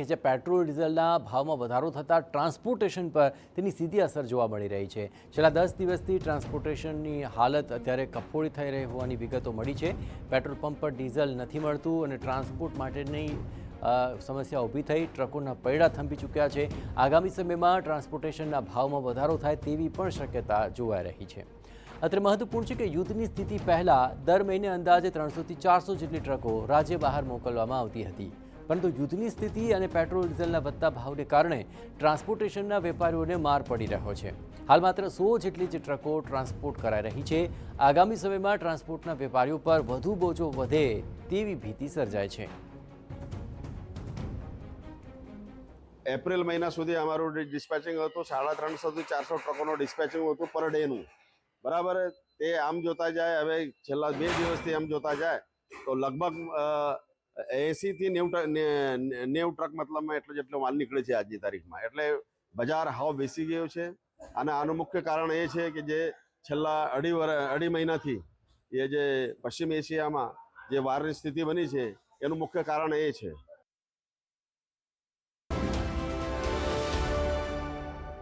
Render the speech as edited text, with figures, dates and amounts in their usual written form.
કે જે પેટ્રોલ ડીઝલના ભાવમાં વધારો થતાં ટ્રાન્સપોર્ટેશન પર તેની સીધી અસર જોવા મળી રહી છે। છેલ્લા 10 દિવસથી ટ્રાન્સપોર્ટેશનની હાલત અત્યારે કફોડી થઈ રહી હોવાની વિગતો મળી છે। પેટ્રોલ પંપ પર ડીઝલ નથી મળતું અને ટ્રાન્સપોર્ટ માટેની સમસ્યા ઊભી થઈ, ટ્રકોના પૈડા થંભી ચૂક્યા છે। આગામી સમયમાં ટ્રાન્સપોર્ટેશનના ભાવમાં વધારો થાય તેવી પણ શક્યતા જોવાઈ રહી છે। અત્રે મહત્વપૂર્ણ છે કે યુદ્ધની સ્થિતિ પહેલાં દર મહિને અંદાજે 300થી 400 જેટલી ટ્રકો રાજ્ય બહાર મોકલવામાં આવતી હતી, પરંતુ યુદ્ધની સ્થિતિ અને પેટ્રોલ ડીઝલના વધતા ભાવને કારણે ટ્રાન્સપોર્ટેશનના વેપારીઓને માર પડી રહ્યો છે। હાલ માત્ર 100 જેટલી જ ટ્રકો ટ્રાન્સપોર્ટ કરાઈ રહી છે। આગામી સમયમાં ટ્રાન્સપોર્ટના વેપારીઓ પર વધુ બોજો વધે તેવી ભીતિ સર્જાય છે। એપ્રિલ મહિના સુધી અમારું ડિસ્પેચિંગ હતું 350થી 400 ટ્રકોનો ડિસ્પેચિંગ હતું પર ડેનું, બરાબર। તે આમ જોતા જાય, હવે છેલ્લા 2 દિવસથી આમ જોતા જાય તો લગભગ 80થી 90 ટ્રક મતલબમાં એટલો જેટલો માલ નીકળે છે આજની તારીખમાં। એટલે બજાર હાવ બેસી ગયો છે અને આનું મુખ્ય કારણ એ છે કે જે છેલ્લા અઢી મહિનાથી એ જે પશ્ચિમ એશિયામાં જે વારની સ્થિતિ બની છે એનું મુખ્ય કારણ એ છે।